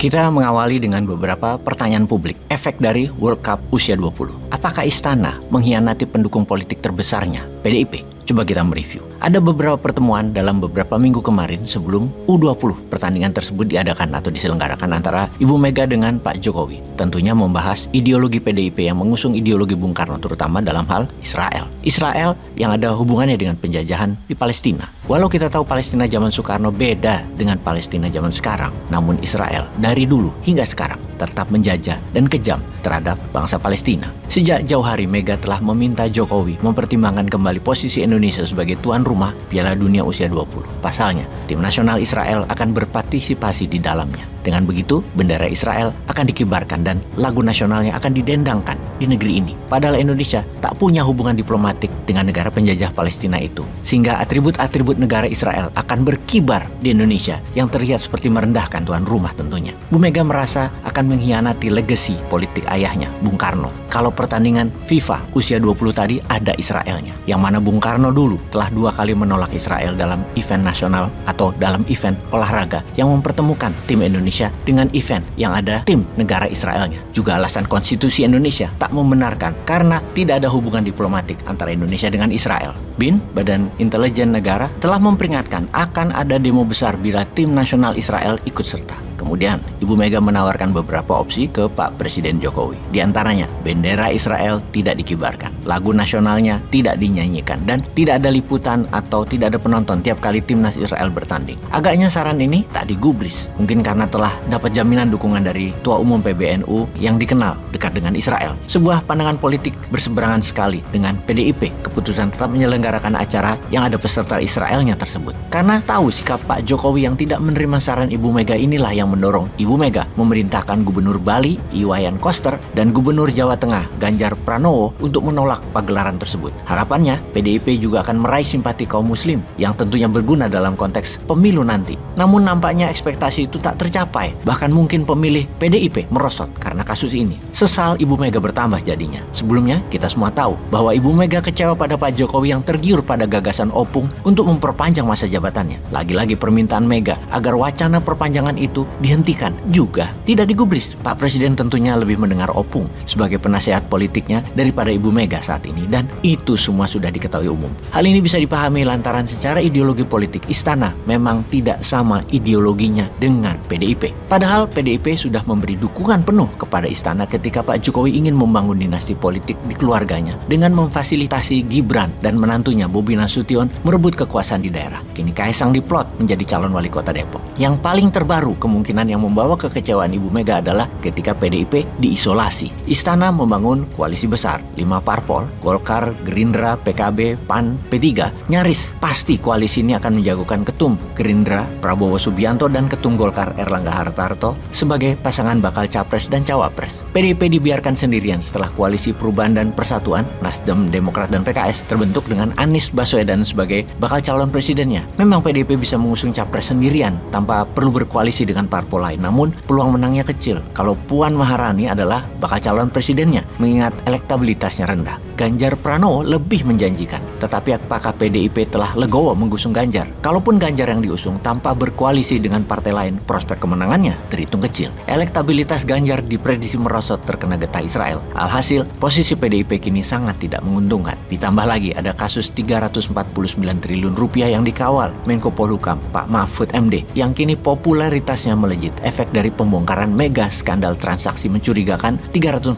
Kita mengawali dengan beberapa pertanyaan publik. Efek dari World Cup usia 20. Apakah Istana mengkhianati pendukung politik terbesarnya, PDIP? Coba kita mereview. Ada beberapa pertemuan dalam beberapa minggu kemarin sebelum U20 pertandingan tersebut diadakan atau diselenggarakan antara Ibu Mega dengan Pak Jokowi. Tentunya membahas ideologi PDIP yang mengusung ideologi Bung Karno terutama dalam hal Israel. Israel yang ada hubungannya dengan penjajahan di Palestina. Walau kita tahu Palestina zaman Soekarno beda dengan Palestina zaman sekarang, namun Israel dari dulu hingga sekarang tetap menjajah dan kejam terhadap bangsa Palestina. Sejak jauh hari Mega telah meminta Jokowi mempertimbangkan kembali posisi Indonesia sebagai tuan rumah Piala Dunia usia 20. Pasalnya, tim nasional Israel akan berpartisipasi di dalamnya. Dengan begitu, bendera Israel akan dikibarkan dan lagu nasionalnya akan didendangkan di negeri ini. Padahal Indonesia tak punya hubungan diplomatik dengan negara penjajah Palestina itu. Sehingga atribut-atribut negara Israel akan berkibar di Indonesia yang terlihat seperti merendahkan tuan rumah tentunya. Bu Mega merasa akan mengkhianati legasi politik ayahnya, Bung Karno. Kalau pertandingan FIFA usia 20 tadi ada Israelnya. Yang mana Bung Karno dulu telah 2 kali menolak Israel dalam event nasional atau dalam event olahraga yang mempertemukan tim Indonesia dengan event yang ada tim negara Israelnya. Juga alasan konstitusi Indonesia tak membenarkan karena tidak ada hubungan diplomatik antara Indonesia dengan Israel. BIN, Badan Intelijen Negara, telah memperingatkan akan ada demo besar bila tim nasional Israel ikut serta. Kemudian, Ibu Mega menawarkan beberapa opsi ke Pak Presiden Jokowi. Di antaranya, bendera Israel tidak dikibarkan, lagu nasionalnya tidak dinyanyikan, dan tidak ada liputan atau tidak ada penonton tiap kali timnas Israel bertanding. Agaknya saran ini tak digubris, mungkin karena telah dapat jaminan dukungan dari Ketua Umum PBNU yang dikenal dekat dengan Israel. Sebuah pandangan politik berseberangan sekali dengan PDIP, keputusan tetap menyelenggarakan acara yang ada peserta Israelnya tersebut. Karena tahu sikap Pak Jokowi yang tidak menerima saran Ibu Mega inilah yang mendorong Ibu Mega memerintahkan Gubernur Bali Iwayan Koster dan Gubernur Jawa Tengah Ganjar Pranowo untuk menolak pagelaran tersebut. Harapannya PDIP juga akan meraih simpati kaum muslim yang tentunya berguna dalam konteks pemilu nanti. Namun nampaknya ekspektasi itu tak tercapai. Bahkan mungkin pemilih PDIP merosot karena kasus ini. Sesal Ibu Mega bertambah jadinya. Sebelumnya kita semua tahu bahwa Ibu Mega kecewa pada Pak Jokowi yang tergiur pada gagasan Opung untuk memperpanjang masa jabatannya. Lagi-lagi permintaan Mega agar wacana perpanjangan itu dihentikan juga tidak digubris. Pak Presiden tentunya lebih mendengar Opung sebagai penasehat politiknya daripada Ibu Mega saat ini, dan itu semua sudah diketahui umum. Hal ini bisa dipahami lantaran secara ideologi politik Istana memang tidak sama ideologinya dengan PDIP. Padahal PDIP sudah memberi dukungan penuh kepada Istana ketika Pak Jokowi ingin membangun dinasti politik di keluarganya dengan memfasilitasi Gibran dan menantunya Bobi Nasution merebut kekuasaan di daerah. Kini Kaisang diplot menjadi calon wali kota Depok. Yang paling terbaru kemungkinan yang membawa kekecewaan Ibu Mega adalah ketika PDIP diisolasi. Istana membangun koalisi besar, 5 parpol, Golkar, Gerindra, PKB, PAN, P3. Nyaris pasti koalisi ini akan menjagokan ketum Gerindra Prabowo Subianto dan ketum Golkar Erlangga Hartarto sebagai pasangan bakal capres dan cawapres. PDIP dibiarkan sendirian setelah koalisi Perubahan dan Persatuan, Nasdem, Demokrat, dan PKS terbentuk dengan Anies Baswedan sebagai bakal calon presidennya. Memang PDIP bisa mengusung capres sendirian tanpa perlu berkoalisi dengan parpol lain, namun peluang menangnya kecil kalau Puan Maharani adalah bakal calon presidennya mengingat elektabilitasnya rendah. Ganjar Pranowo lebih menjanjikan, tetapi apakah PDIP telah legowo mengusung Ganjar? Kalaupun Ganjar yang diusung tanpa berkoalisi dengan partai lain, prospek kemenangannya terhitung kecil. Elektabilitas Ganjar diprediksi merosot terkena getah Israel. Alhasil, posisi PDIP kini sangat tidak menguntungkan. Ditambah lagi ada kasus 349 triliun rupiah yang dikawal Menko Polhukam Pak Mahfud MD yang kini popularitasnya melejit efek dari pembongkaran mega skandal transaksi mencurigakan 349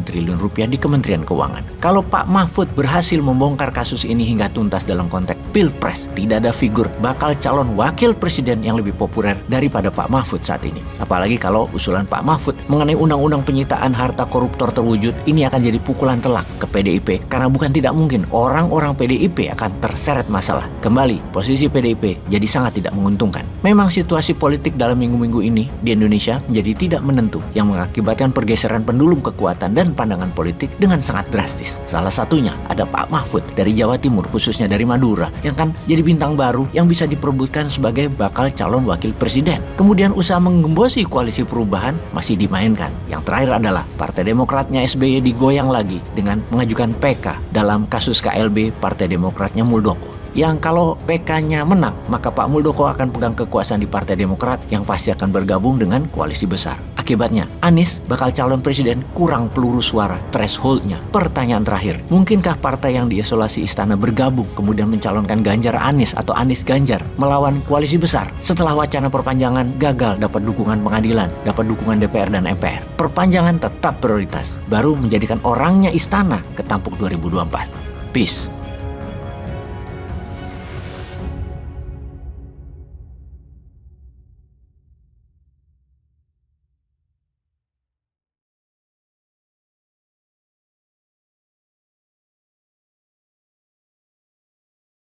triliun rupiah di Kementerian Keuangan. Kalau Pak Mahfud berhasil membongkar kasus ini hingga tuntas dalam konteks Pilpres, tidak ada figur bakal calon wakil presiden yang lebih populer daripada Pak Mahfud saat ini. Apalagi kalau usulan Pak Mahfud mengenai undang-undang penyitaan harta koruptor terwujud, ini akan jadi pukulan telak ke PDIP karena bukan tidak mungkin orang-orang PDIP akan terseret masalah. Kembali, posisi PDIP jadi sangat tidak menguntungkan. Memang situasi politik dalam minggu-minggu ini di Indonesia menjadi tidak menentu yang mengakibatkan pergeseran pendulum kekuatan dan pandangan politik dengan sangat drastis. Salah satunya ada Pak Mahfud dari Jawa Timur, khususnya dari Madura, yang kan jadi bintang baru yang bisa diperebutkan sebagai bakal calon wakil presiden. Kemudian usaha menggembosi koalisi perubahan masih dimainkan. Yang terakhir adalah Partai Demokratnya SBY digoyang lagi dengan mengajukan PK dalam kasus KLB Partai Demokratnya Muldoko. yang kalau PK-nya menang, maka Pak Muldoko akan pegang kekuasaan di Partai Demokrat yang pasti akan bergabung dengan koalisi besar. Akibatnya, Anies bakal calon presiden kurang peluru suara, threshold-nya. Pertanyaan terakhir, mungkinkah partai yang diisolasi istana bergabung kemudian mencalonkan Ganjar Anies atau Anies Ganjar melawan koalisi besar? Setelah wacana perpanjangan gagal dapat dukungan pengadilan, dapat dukungan DPR dan MPR, perpanjangan tetap prioritas, baru menjadikan orangnya istana ketampuk 2024. Peace.